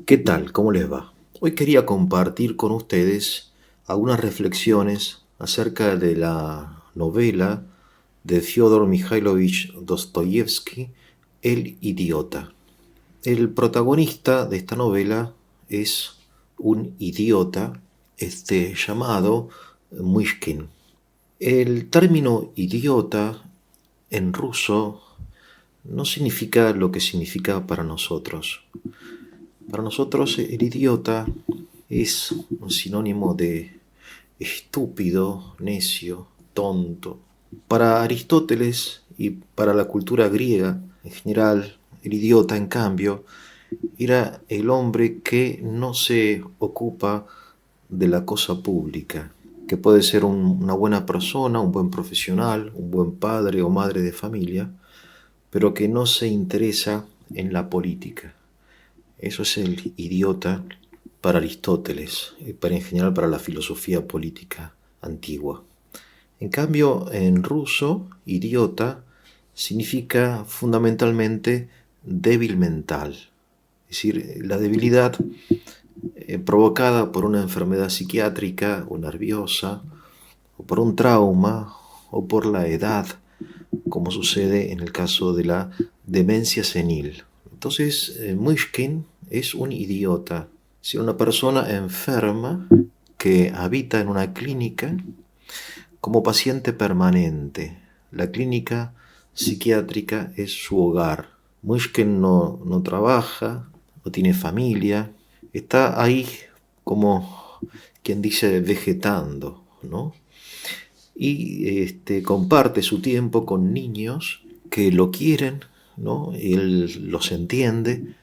¿Qué tal? ¿Cómo les va? Hoy quería compartir con ustedes algunas reflexiones acerca de la novela de Fyodor Mikhailovich Dostoyevsky, El idiota. El protagonista de esta novela es un idiota llamado Myshkin. El término idiota en ruso no significa lo que significa para nosotros. Para nosotros el idiota es un sinónimo de estúpido, necio, tonto. Para Aristóteles y para la cultura griega en general, el idiota, en cambio, era el hombre que no se ocupa de la cosa pública, que puede ser una buena persona, un buen profesional, un buen padre o madre de familia, pero que no se interesa en la política. Eso es el idiota para Aristóteles, en general para la filosofía política antigua. En cambio, en ruso, idiota significa fundamentalmente débil mental, es decir, la debilidad provocada por una enfermedad psiquiátrica o nerviosa, o por un trauma, o por la edad, como sucede en el caso de la demencia senil. Entonces, Myshkin es un idiota, es una persona enferma que habita en una clínica como paciente permanente. La clínica psiquiátrica es su hogar. Myshkin no trabaja, no tiene familia, está ahí como quien dice vegetando, ¿no? Y comparte su tiempo con niños que lo quieren, ¿no? Él los entiende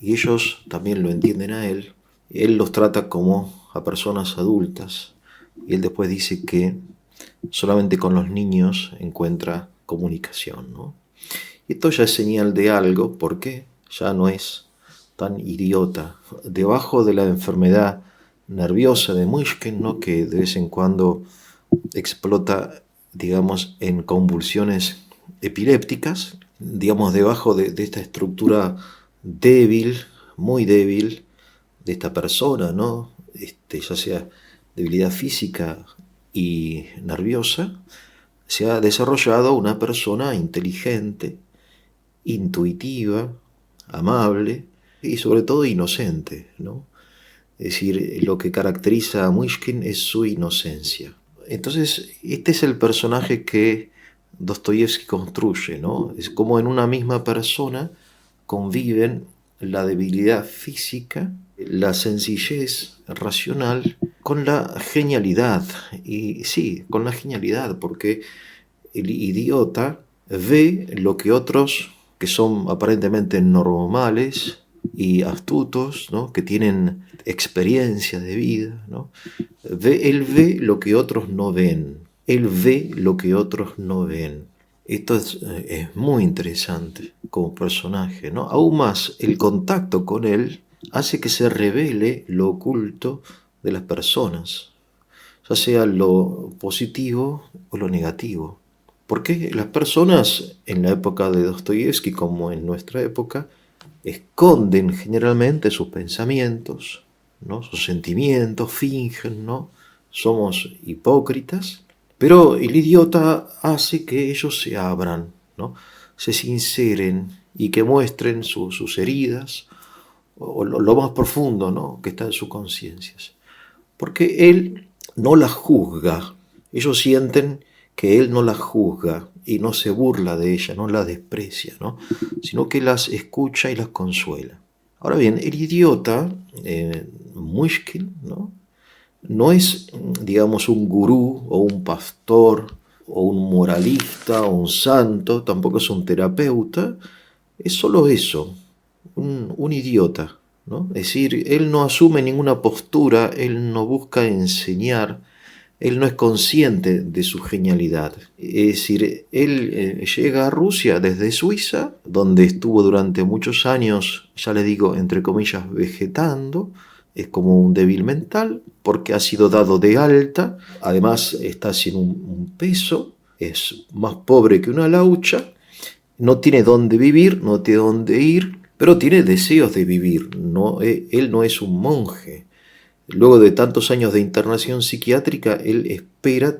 y ellos también lo entienden a él. Él los trata como a personas adultas y él después dice que solamente con los niños encuentra comunicación, ¿no? Y esto ya es señal de algo porque ya no es tan idiota. Debajo de la enfermedad nerviosa de Myshkin, ¿no? Que de vez en cuando explota, digamos, en convulsiones epilépticas, digamos, debajo de esta estructura débil, muy débil, de esta persona, ¿no? Ya sea debilidad física y nerviosa, se ha desarrollado una persona inteligente, intuitiva, amable y sobre todo inocente, ¿no? Es decir, lo que caracteriza a Myshkin es su inocencia. Entonces, este es el personaje que Dostoyevsky construye, ¿no? Es como en una misma persona conviven la debilidad física, la sencillez racional, con la genialidad. Y sí, con la genialidad, porque el idiota ve lo que otros, que son aparentemente normales y astutos, ¿no? Que tienen experiencia de vida, ¿no? Él ve lo que otros no ven. Él ve lo que otros no ven. Esto es muy interesante como personaje, ¿no? Aún más, el contacto con él hace que se revele lo oculto de las personas, ya sea lo positivo o lo negativo. Porque las personas en la época de Dostoyevsky, como en nuestra época, esconden generalmente sus pensamientos, ¿no? Sus sentimientos, fingen, ¿no? Somos hipócritas, pero el idiota hace que ellos se abran, ¿no? Se sinceren y que muestren sus heridas o lo más profundo, ¿no? Que está en sus conciencias. Porque él no las juzga, ellos sienten que él no las juzga y no se burla de ella, no las desprecia, ¿no? Sino que las escucha y las consuela. Ahora bien, el idiota, Myshkin, ¿no? No es, digamos, un gurú o un pastor o un moralista o un santo, tampoco es un terapeuta, es solo eso, un idiota, ¿no? Es decir, él no asume ninguna postura, él no busca enseñar, él no es consciente de su genialidad. Es decir, él llega a Rusia desde Suiza, donde estuvo durante muchos años, ya le digo, entre comillas, vegetando, es como un débil mental, porque ha sido dado de alta, además está sin un peso, es más pobre que una laucha, no tiene dónde vivir, no tiene dónde ir, pero tiene deseos de vivir. No, él no es un monje. Luego de tantos años de internación psiquiátrica, él espera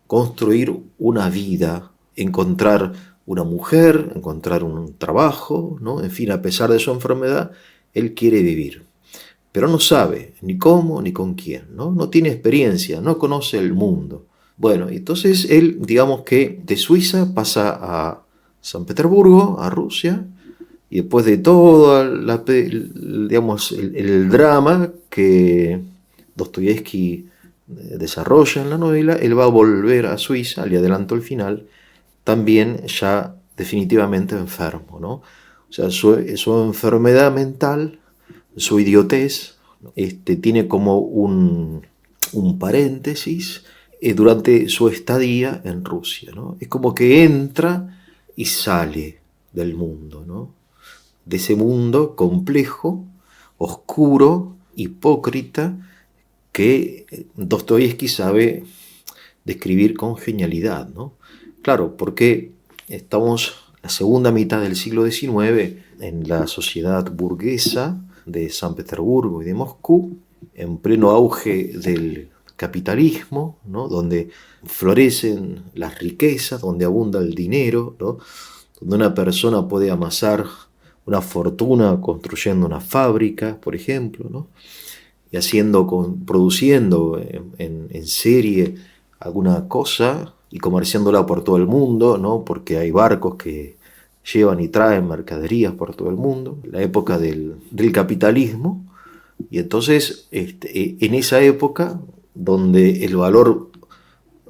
construir una vida, encontrar una mujer, encontrar un trabajo, ¿no? En fin, a pesar de su enfermedad, él quiere vivir. Pero no sabe ni cómo ni con quién, ¿no? No tiene experiencia, no conoce el mundo. Bueno, entonces él, digamos que de Suiza pasa a San Petersburgo, a Rusia, y después de todo digamos, el drama que Dostoyevsky desarrolla en la novela, él va a volver a Suiza, le adelanto el final, también ya definitivamente enfermo, ¿no? O sea, su enfermedad mental, su idiotez, tiene como un paréntesis durante su estadía en Rusia, ¿no? Es como que entra y sale del mundo, ¿no? De ese mundo complejo, oscuro, hipócrita, que Dostoyevsky sabe describir con genialidad, ¿no? Claro, porque estamos la segunda mitad del siglo XIX en la sociedad burguesa de San Petersburgo y de Moscú, en pleno auge del capitalismo, ¿no? Donde florecen las riquezas, donde abunda el dinero, ¿no? Donde una persona puede amasar una fortuna construyendo una fábrica, por ejemplo, ¿no? Y produciendo en serie alguna cosa y comerciándola por todo el mundo, ¿no? Porque hay barcos que llevan y traen mercaderías por todo el mundo, la época del capitalismo, y entonces en esa época donde el valor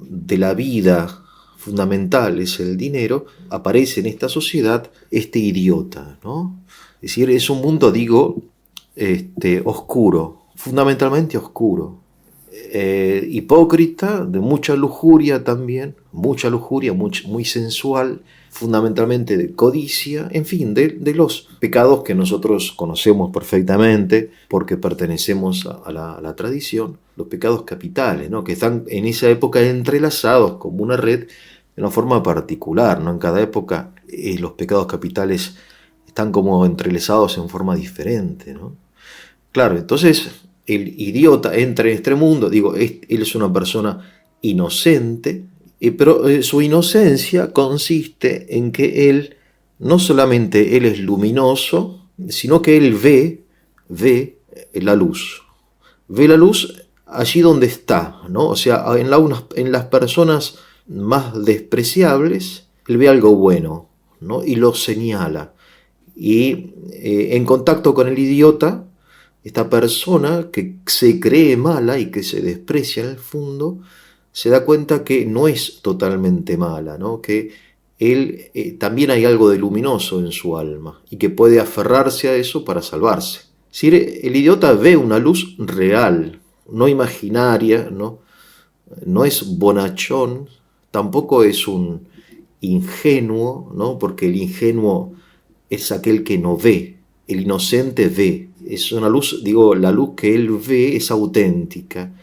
de la vida fundamental es el dinero, aparece en esta sociedad este idiota, ¿no? Es decir, es un mundo, digo, oscuro, fundamentalmente oscuro, hipócrita, de mucha lujuria también, mucha lujuria, muy sensual, fundamentalmente de codicia, en fin, de los pecados que nosotros conocemos perfectamente porque pertenecemos a la tradición, los pecados capitales, ¿no? Que están en esa época entrelazados como una red de una forma particular, ¿no? En cada época los pecados capitales están como entrelazados en forma diferente, ¿no? Claro, entonces el idiota entra en este mundo, digo, él es una persona inocente, pero su inocencia consiste en que él, no solamente él es luminoso, sino que él ve la luz. Ve la luz allí donde está, ¿no? O sea, en las personas más despreciables, él ve algo bueno, ¿no? Y lo señala. Y en contacto con el idiota, esta persona que se cree mala y que se desprecia en el fondo, se da cuenta que no es totalmente mala, ¿no? Que él también hay algo de luminoso en su alma y que puede aferrarse a eso para salvarse. Es decir, el idiota ve una luz real, no imaginaria, ¿no? No es bonachón, tampoco es un ingenuo, ¿no? Porque el ingenuo es aquel que no ve, el inocente ve. Es una luz, digo, la luz que él ve es auténtica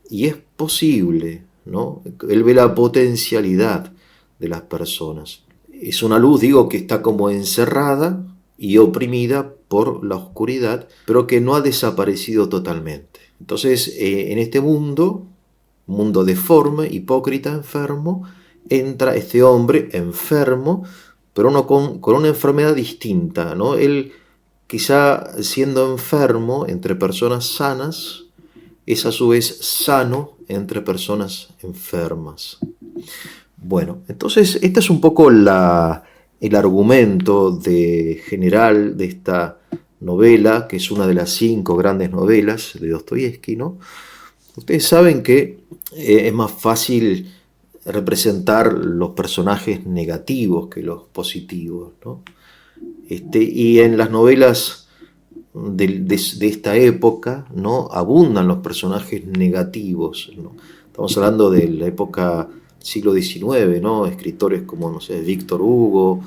y es posible, ¿no? Él ve la potencialidad de las personas. Es una luz, digo, que está como encerrada y oprimida por la oscuridad, pero que no ha desaparecido totalmente. Entonces, en este mundo deforme, hipócrita, enfermo, entra este hombre enfermo, pero uno con una enfermedad distinta, ¿no? Él, quizá siendo enfermo entre personas sanas, es a su vez sano entre personas enfermas. Bueno, entonces este es un poco el argumento general de esta novela, que es una de las 5 grandes novelas de Dostoyevsky, ¿no? Ustedes saben que es más fácil representar los personajes negativos que los positivos, ¿no? Y en las novelas de esta época, ¿no? Abundan los personajes negativos, ¿no? Estamos hablando de la época siglo XIX, ¿no? Escritores como, no sé, Víctor Hugo,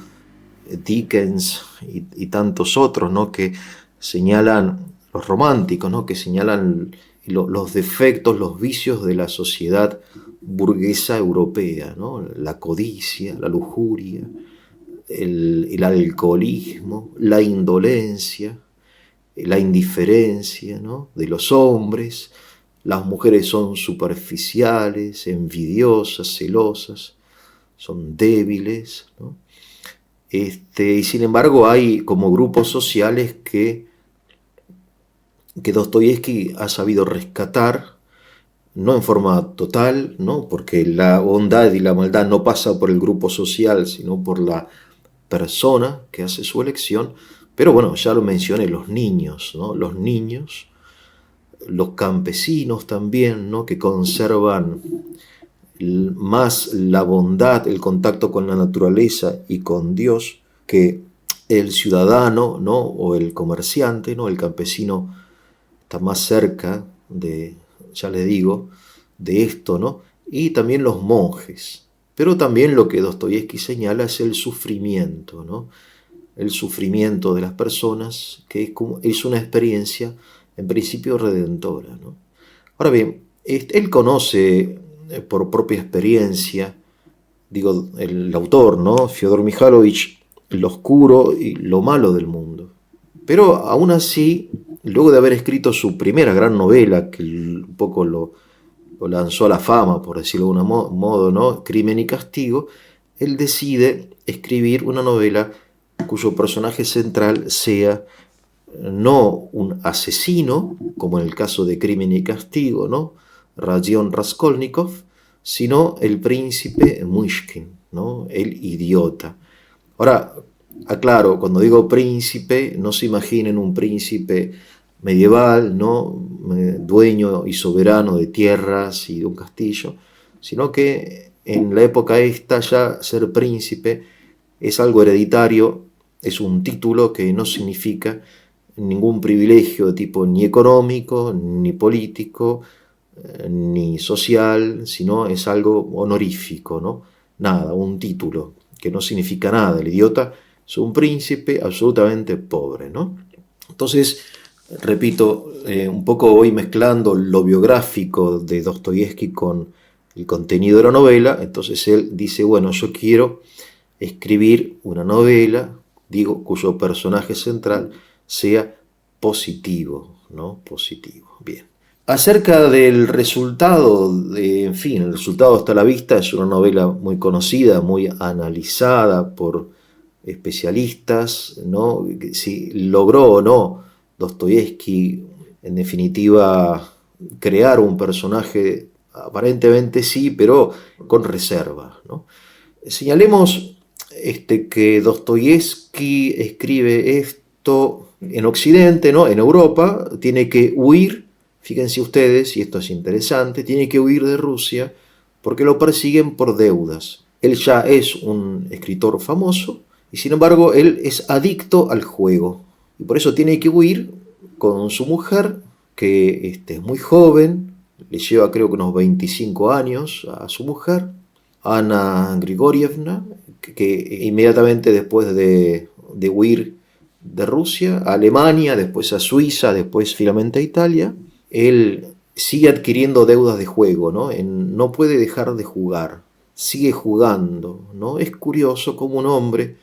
Dickens y tantos otros, ¿no? Que señalan, los románticos, ¿no? Que señalan los defectos, los vicios de la sociedad burguesa europea, ¿no? La codicia, la lujuria, el alcoholismo, la indolencia, la indiferencia, ¿no?, de los hombres. Las mujeres son superficiales, envidiosas, celosas, son débiles, ¿no? Y sin embargo hay como grupos sociales que Dostoyevsky ha sabido rescatar, no en forma total, ¿no?, porque la bondad y la maldad no pasa por el grupo social, sino por la persona que hace su elección. Pero bueno, ya lo mencioné, los niños, ¿no? Los niños, los campesinos también, ¿no?, que conservan más la bondad, el contacto con la naturaleza y con Dios, que el ciudadano, ¿no?, o el comerciante, ¿no? El campesino está más cerca de, ya les digo, de esto, ¿no? Y también los monjes. Pero también lo que Dostoyevsky señala es el sufrimiento, ¿no? El sufrimiento de las personas, que es una experiencia en principio redentora, ¿no? Ahora bien, él conoce por propia experiencia, digo, el autor, ¿no?, Fyodor Mikhailovich, lo oscuro y lo malo del mundo. Pero aún así, luego de haber escrito su primera gran novela, que un poco lo lanzó a la fama, por decirlo de un modo, ¿no?, Crimen y Castigo, él decide escribir una novela cuyo personaje central sea no un asesino, como en el caso de Crimen y Castigo, ¿no?, Rodion Raskolnikov, sino el príncipe Myshkin, ¿no?, el idiota. Ahora, aclaro, cuando digo príncipe, no se imaginen un príncipe medieval, ¿no?, dueño y soberano de tierras y de un castillo, sino que en la época esta ya ser príncipe es algo hereditario, es un título que no significa ningún privilegio de tipo ni económico, ni político, ni social, sino es algo honorífico, ¿no? Nada, un título que no significa nada. El idiota es un príncipe absolutamente pobre, ¿no? Entonces, repito, un poco voy mezclando lo biográfico de Dostoyevsky con el contenido de la novela. Entonces él dice, bueno, yo quiero escribir una novela, digo, cuyo personaje central sea positivo, ¿no? Positivo. Bien. Acerca del resultado, en fin, el resultado está a la vista, es una novela muy conocida, muy analizada por especialistas, ¿no? Si logró o no Dostoyevsky, en definitiva, crear un personaje, aparentemente sí, pero con reserva, ¿no? Señalemos que Dostoyevsky escribe esto en Occidente, ¿no?, en Europa, tiene que huir, fíjense ustedes, y esto es interesante, tiene que huir de Rusia porque lo persiguen por deudas. Él ya es un escritor famoso y sin embargo él es adicto al juego. Y por eso tiene que huir con su mujer, que es muy joven, le lleva creo que unos 25 años a su mujer, Ana Grigorievna, que inmediatamente después de huir de Rusia a Alemania, después a Suiza, después finalmente a Italia, él sigue adquiriendo deudas de juego, ¿no? No puede dejar de jugar, sigue jugando, ¿no? Es curioso cómo un hombre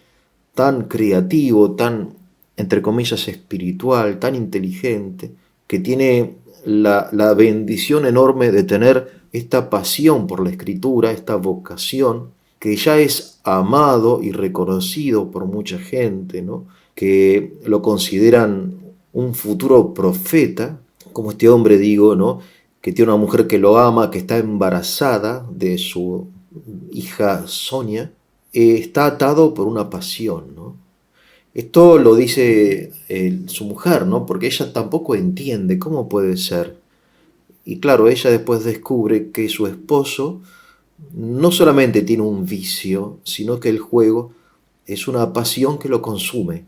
tan creativo, tan, entre comillas, espiritual, tan inteligente, que tiene la bendición enorme de tener esta pasión por la escritura, esta vocación, que ya es amado y reconocido por mucha gente, ¿no?, que lo consideran un futuro profeta, como este hombre, digo, ¿no?, que tiene una mujer que lo ama, que está embarazada de su hija Sonia, está atado por una pasión, ¿no? Esto lo dice su mujer, ¿no?, porque ella tampoco entiende cómo puede ser. Y claro, ella después descubre que su esposo no solamente tiene un vicio, sino que el juego es una pasión que lo consume.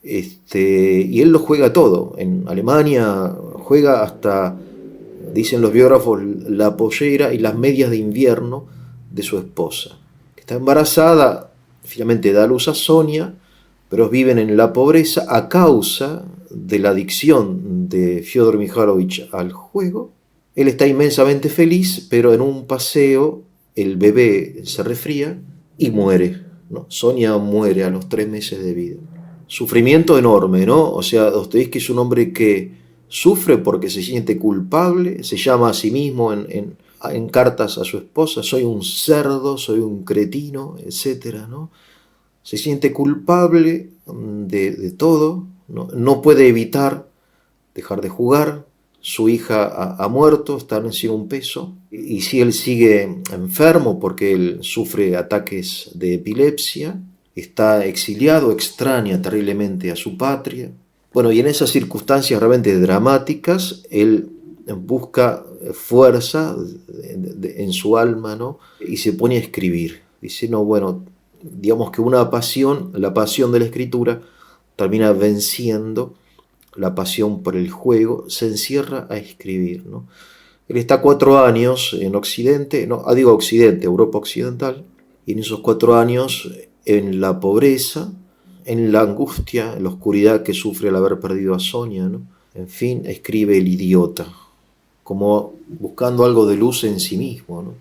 Y él lo juega todo. En Alemania juega hasta, dicen los biógrafos, la pollera y las medias de invierno de su esposa, que está embarazada, finalmente da luz a Sonia, pero viven en la pobreza a causa de la adicción de Fyodor Mikhailovich al juego. Él está inmensamente feliz, pero en un paseo el bebé se resfría y muere. ¿no? Sonia muere a los 3 meses de vida. Sufrimiento enorme, ¿no? O sea, Dostoyevski es un hombre que sufre porque se siente culpable, se llama a sí mismo en cartas a su esposa, soy un cerdo, soy un cretino, etcétera, ¿no? Se siente culpable de todo, ¿no? No puede evitar dejar de jugar, su hija ha muerto, está encima un peso, y si él sigue enfermo porque él sufre ataques de epilepsia, está exiliado, extraña terriblemente a su patria. Bueno, y en esas circunstancias realmente dramáticas, él busca fuerza en su alma, ¿no? Y se pone a escribir. Dice, no, bueno, digamos que una pasión, la pasión de la escritura, termina venciendo la pasión por el juego, se encierra a escribir, ¿no? Él está 4 años en Occidente, no, digo Occidente, Europa Occidental, y en esos 4 años en la pobreza, en la angustia, en la oscuridad que sufre al haber perdido a Sonia, ¿no? En fin, escribe El idiota, como buscando algo de luz en sí mismo, ¿no?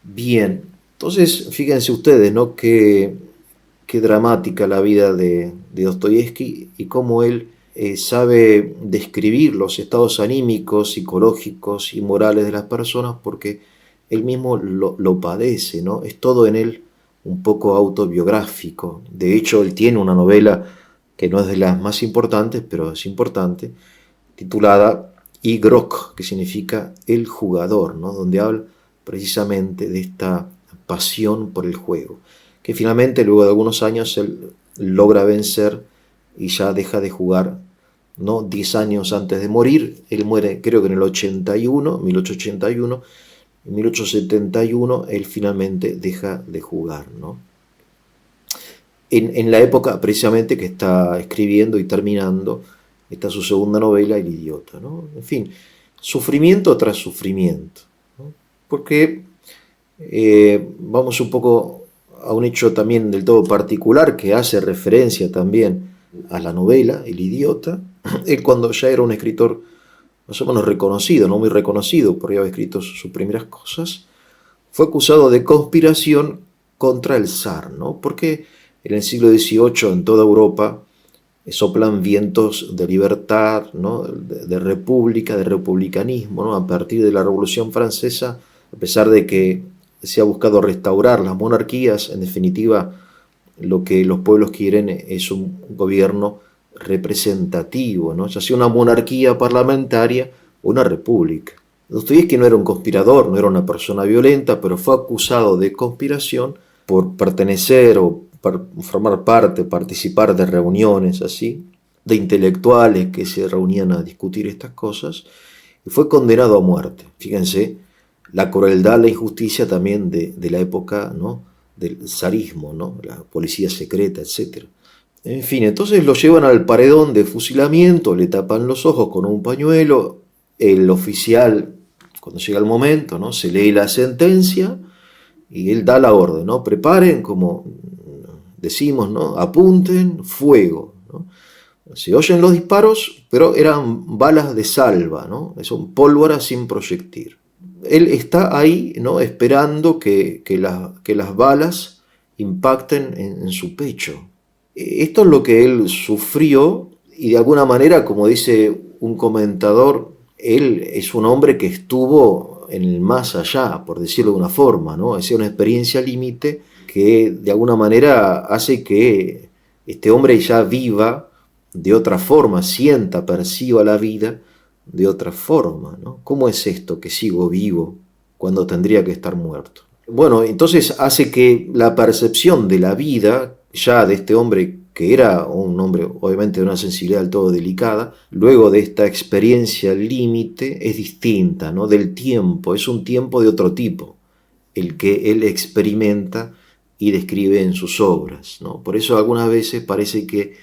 Bien, entonces fíjense ustedes, ¿no? Qué dramática la vida de Dostoyevski y cómo él sabe describir los estados anímicos, psicológicos y morales de las personas porque él mismo lo padece, ¿no? Es todo en él un poco autobiográfico. De hecho, él tiene una novela que no es de las más importantes, pero es importante, titulada Igrok, que significa el jugador, ¿no? Donde habla precisamente de esta pasión por el juego, que finalmente luego de algunos años él logra vencer y ya deja de jugar, ¿no? 10 años antes de morir. Él muere creo que en el 81, 1881, en 1871 él finalmente deja de jugar, ¿no? En la época precisamente que está escribiendo y terminando esta su segunda novela, El idiota, ¿no? En fin, sufrimiento tras sufrimiento, ¿no? Porque vamos un poco a un hecho también del todo particular que hace referencia también a la novela, El idiota. Él cuando ya era un escritor más o menos reconocido, no muy reconocido, porque había escrito sus primeras cosas, fue acusado de conspiración contra el zar, ¿no? Porque en el siglo XVIII en toda Europa soplan vientos de libertad, ¿no? De república, de republicanismo, ¿no? A partir de la Revolución Francesa, a pesar de que se ha buscado restaurar las monarquías, en definitiva lo que los pueblos quieren es un gobierno representativo, ¿no? Ya sea una monarquía parlamentaria o una república. Dostoyevski no era un conspirador, no era una persona violenta, pero fue acusado de conspiración por pertenecer o formar parte, participar de reuniones así, de intelectuales que se reunían a discutir estas cosas, y fue condenado a muerte. Fíjense la crueldad, la injusticia también de la época, ¿no? Del zarismo, ¿no? La policía secreta, etc. En fin, entonces lo llevan al paredón de fusilamiento, le tapan los ojos con un pañuelo, el oficial, cuando llega el momento, ¿no? Se lee la sentencia y él da la orden, ¿no? Preparen, como decimos, ¿no? Apunten, fuego, ¿no? Se oyen los disparos, pero eran balas de salva, ¿no? Son pólvora sin proyectil. Él está ahí, ¿no? Esperando que las balas impacten en su pecho. Esto es lo que él sufrió y de alguna manera, como dice un comentador, él es un hombre que estuvo en el más allá, por decirlo de una forma, ¿no? Es una experiencia límite que de alguna manera hace que este hombre ya viva de otra forma, sienta, perciba la vida de otra forma, ¿no? ¿Cómo es esto que sigo vivo cuando tendría que estar muerto? Bueno, entonces hace que la percepción de la vida, ya de este hombre que era un hombre obviamente de una sensibilidad del todo delicada, luego de esta experiencia límite es distinta, ¿no? Del tiempo, es un tiempo de otro tipo, el que él experimenta y describe en sus obras, ¿no? Por eso algunas veces parece que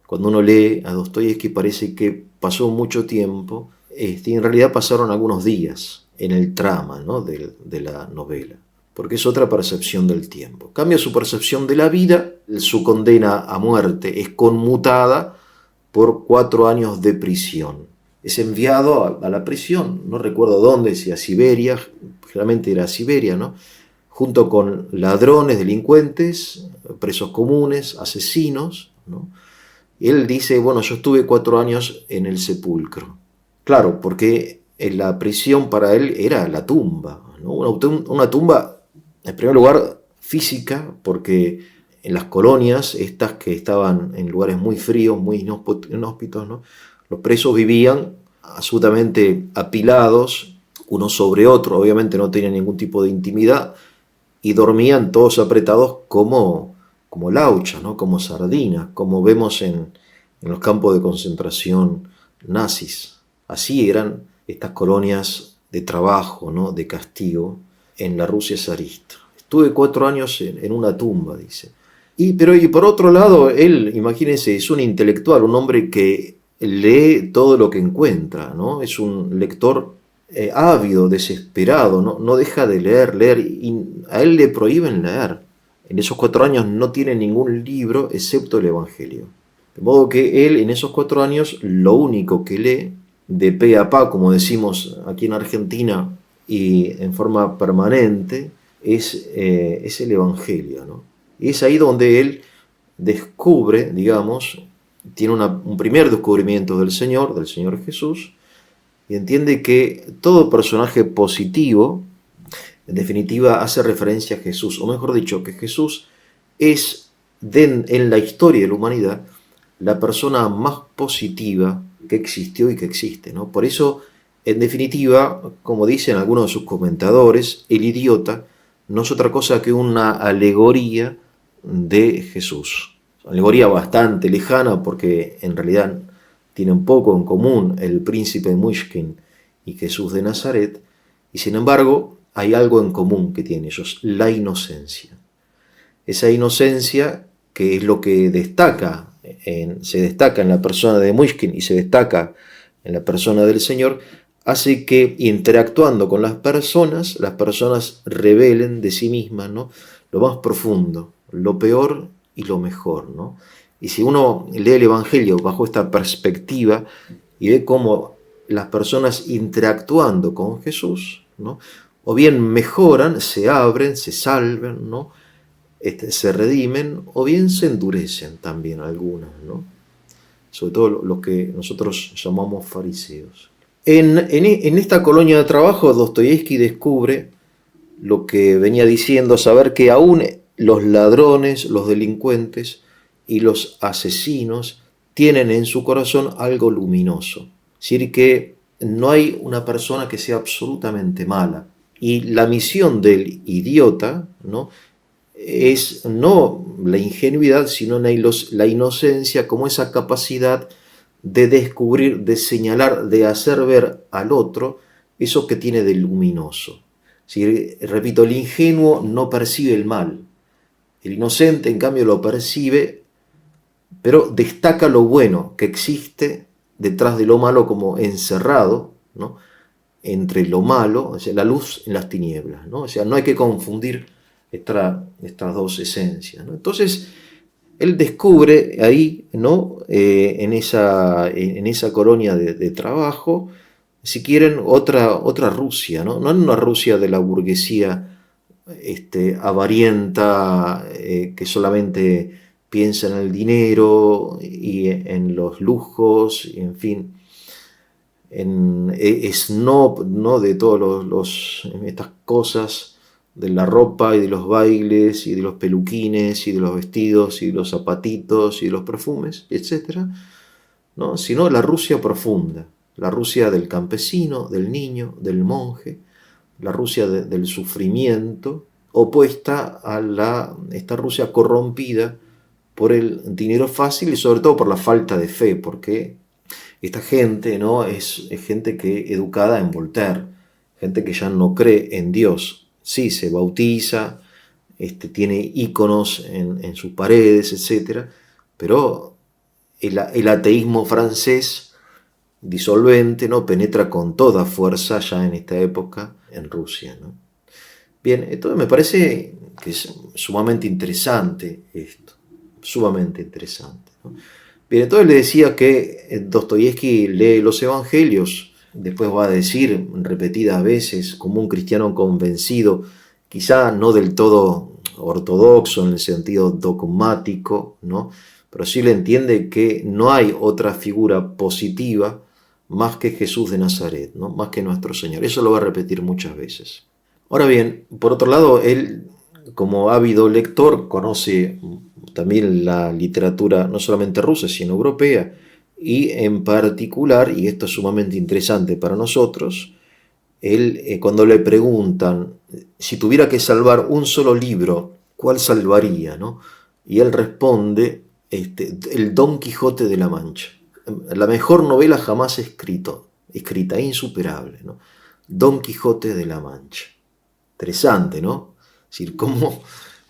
cuando uno lee a Dostoyevski parece que pasó mucho tiempo, y en realidad pasaron algunos días en el trama, ¿no? de la novela, porque es otra percepción del tiempo. Cambia su percepción de la vida, su condena a muerte es conmutada por 4 años de prisión. Es enviado a la prisión, no recuerdo dónde, si a Siberia, generalmente era Siberia, ¿no? junto con ladrones, delincuentes, presos comunes, asesinos, ¿no? Y él dice, bueno, yo estuve 4 años en el sepulcro. Claro, porque en la prisión para él era la tumba, ¿no? Una tumba, en primer lugar, física, porque en las colonias, estas que estaban en lugares muy fríos, muy inhóspitos, ¿no? Los presos vivían absolutamente apilados, uno sobre otro, obviamente no tenían ningún tipo de intimidad, y dormían todos apretados como lauchas, ¿no? Como sardinas, como vemos en los campos de concentración nazis. Así eran estas colonias de trabajo, ¿no? De castigo en la Rusia zarista. Estuve 4 años en una tumba, dice. Y por otro lado, él, imagínense, es un intelectual, un hombre que lee todo lo que encuentra, ¿no? Es un lector ávido, desesperado, ¿no? No deja de leer, y a él le prohíben leer. En esos 4 años no tiene ningún libro excepto el Evangelio. De modo que él en esos 4 años lo único que lee, de pe a pa, como decimos aquí en Argentina, y en forma permanente, es el Evangelio, ¿no? Y es ahí donde él descubre, digamos, tiene un primer descubrimiento del Señor Jesús, y entiende que todo personaje positivo, en definitiva, hace referencia a Jesús, o mejor dicho, que Jesús es en la historia de la humanidad la persona más positiva que existió y que existe, ¿no? Por eso, en definitiva, como dicen algunos de sus comentadores, el idiota no es otra cosa que una alegoría de Jesús. Alegoría bastante lejana porque en realidad tienen poco en común el príncipe Mushkin y Jesús de Nazaret, y sin embargo hay algo en común que tienen ellos, la inocencia. Esa inocencia que es lo que se destaca en la persona de Mushkin y se destaca en la persona del Señor, hace que interactuando con las personas revelen de sí mismas, ¿no? Lo más profundo, lo peor y lo mejor, ¿no? Y si uno lee el Evangelio bajo esta perspectiva y ve cómo las personas interactuando con Jesús, ¿no? O bien mejoran, se abren, se salvan, ¿no? Se redimen, o bien se endurecen también algunas, ¿no? Sobre todo los que nosotros llamamos fariseos. En esta colonia de trabajo, Dostoyevsky descubre lo que venía diciendo, saber que aún los ladrones, los delincuentes y los asesinos tienen en su corazón algo luminoso. Es decir, que no hay una persona que sea absolutamente mala. Y la misión del idiota, ¿no?, es no la ingenuidad, sino la inocencia, como esa capacidad de descubrir, de señalar, de hacer ver al otro eso que tiene de luminoso. Si, repito, el ingenuo no percibe el mal, el inocente en cambio lo percibe, pero destaca lo bueno que existe detrás de lo malo, como encerrado, ¿no?, entre lo malo, o sea, la luz en las tinieblas, ¿no? O sea, no hay que confundir estas dos esencias, ¿no? Entonces, él descubre ahí, ¿no?, en esa colonia de trabajo, si quieren, otra Rusia, ¿no? No en una Rusia de la burguesía avarienta, que solamente piensa en el dinero y en los lujos, y en fin, es no de todas estas cosas de la ropa y de los bailes y de los peluquines y de los vestidos y de los zapatitos y de los perfumes, etcétera, ¿no?, sino la Rusia profunda, la Rusia del campesino, del niño, del monje, la Rusia del sufrimiento, opuesta a esta Rusia corrompida por el dinero fácil y sobre todo por la falta de fe, porque esta gente, ¿no?, es gente que educada en Voltaire, gente que ya no cree en Dios. Sí, se bautiza, tiene íconos en sus paredes, etc. Pero el ateísmo francés disolvente, ¿no?, penetra con toda fuerza ya en esta época en Rusia, ¿no? Bien, entonces me parece que es sumamente interesante esto, sumamente interesante, ¿no? Bien, entonces le decía que Dostoyevsky lee los evangelios, después va a decir repetidas veces, como un cristiano convencido, quizá no del todo ortodoxo en el sentido dogmático, ¿no? Pero sí le entiende que no hay otra figura positiva más que Jesús de Nazaret, ¿no? Más que nuestro Señor. Eso lo va a repetir muchas veces. Ahora bien, por otro lado, él, como ávido lector, conoce también la literatura no solamente rusa, sino europea, y en particular, y esto es sumamente interesante para nosotros, él, cuando le preguntan si tuviera que salvar un solo libro, ¿cuál salvaría? ¿No? Y él responde, el Don Quijote de la Mancha, la mejor novela jamás escrita, insuperable, ¿no? Don Quijote de la Mancha. Interesante, ¿no? Es decir, cómo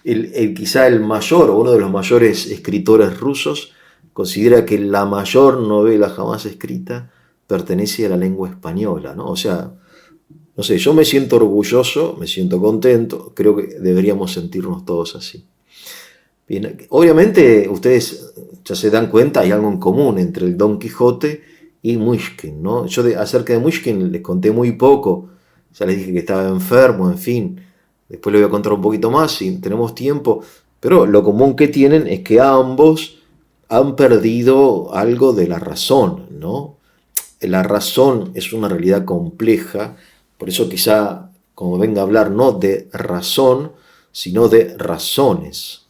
quizá el mayor o uno de los mayores escritores rusos considera que la mayor novela jamás escrita pertenece a la lengua española, ¿no? O sea, no sé, yo me siento orgulloso, me siento contento, creo que deberíamos sentirnos todos así. Bien, obviamente ustedes ya se dan cuenta, hay algo en común entre el Don Quijote y Mushkin, ¿no? Yo acerca de Mushkin les conté muy poco, ya les dije que estaba enfermo, en fin, después le voy a contar un poquito más si tenemos tiempo, pero lo común que tienen es que ambos han perdido algo de la razón, ¿no? La razón es una realidad compleja, por eso quizá, como venga a hablar, no de razón, sino de razones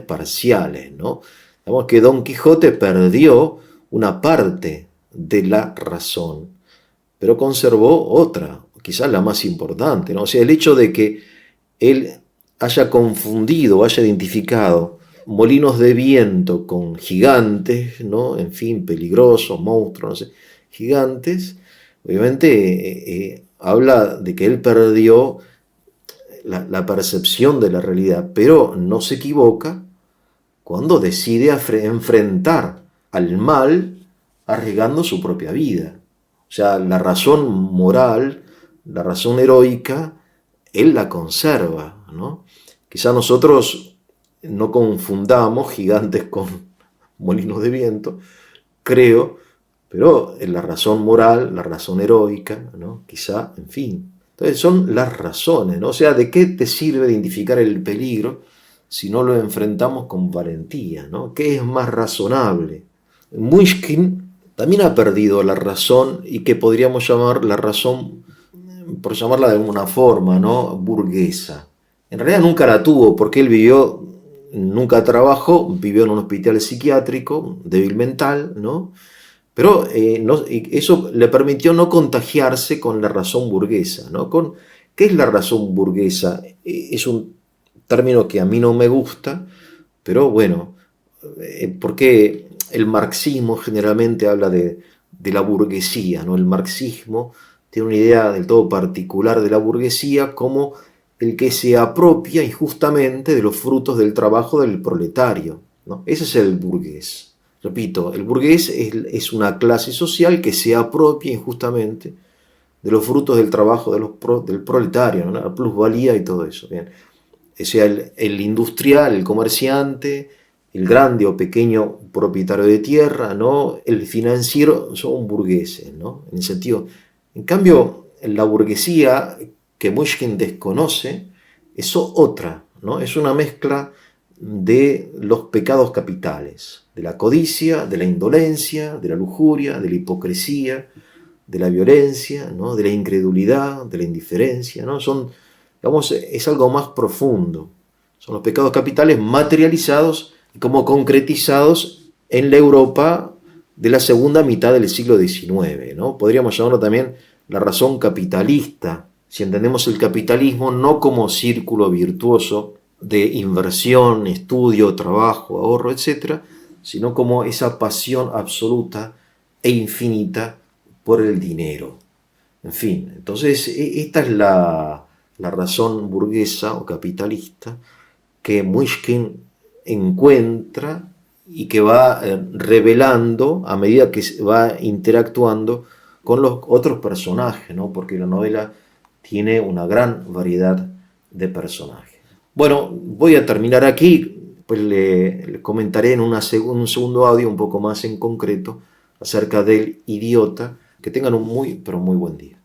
parciales, ¿no? Digamos que Don Quijote perdió una parte de la razón, pero conservó otra, quizás la más importante, ¿no? O sea, el hecho de que él haya confundido, haya identificado molinos de viento con gigantes, ¿no? En fin, peligrosos, monstruos, no sé, gigantes, obviamente habla de que él perdió la percepción de la realidad, pero no se equivoca cuando decide enfrentar al mal arriesgando su propia vida. O sea, la razón moral, la razón heroica, él la conserva, ¿no? Quizá nosotros no confundamos gigantes con molinos de viento, creo, pero la razón moral, la razón heroica, ¿no? Quizá, en fin. Entonces son las razones, ¿no? O sea, ¿de qué te sirve identificar el peligro si no lo enfrentamos con valentía, ¿no? ¿Qué es más razonable? Mushkin también ha perdido la razón y que podríamos llamar la razón, por llamarla de alguna forma, ¿no? Burguesa. En realidad nunca la tuvo porque él vivió, nunca trabajó, vivió en un hospital psiquiátrico, débil mental, ¿no? Pero eso le permitió no contagiarse con la razón burguesa, ¿no? ¿Qué es la razón burguesa? Es un término que a mí no me gusta, pero bueno, porque el marxismo generalmente habla de la burguesía, ¿no? El marxismo tiene una idea del todo particular de la burguesía como el que se apropia injustamente de los frutos del trabajo del proletario, ¿no? Ese es el burgués. Repito, el burgués es una clase social que se apropia injustamente de los frutos del trabajo del proletario, ¿no? La plusvalía y todo eso. Bien. O sea, el industrial, el comerciante, el grande o pequeño propietario de tierra, ¿no? El financiero son burgueses, ¿no? En el sentido. En cambio, la burguesía que Mushkin desconoce es otra, ¿no? Es una mezcla de los pecados capitales, de la codicia, de la indolencia, de la lujuria, de la hipocresía, de la violencia, ¿no? De la incredulidad, de la indiferencia, ¿no? Digamos, es algo más profundo. Son los pecados capitales materializados y como concretizados en la Europa de la segunda mitad del siglo XIX, ¿no? Podríamos llamarlo también la razón capitalista, si entendemos el capitalismo no como círculo virtuoso de inversión, estudio, trabajo, ahorro, etc., sino como esa pasión absoluta e infinita por el dinero. En fin, entonces esta es la razón burguesa o capitalista que Mushkin encuentra y que va revelando a medida que va interactuando con los otros personajes, ¿no? Porque la novela tiene una gran variedad de personajes. Bueno, voy a terminar aquí, pues le comentaré en un segundo audio un poco más en concreto acerca del idiota. Que tengan un muy, pero muy buen día.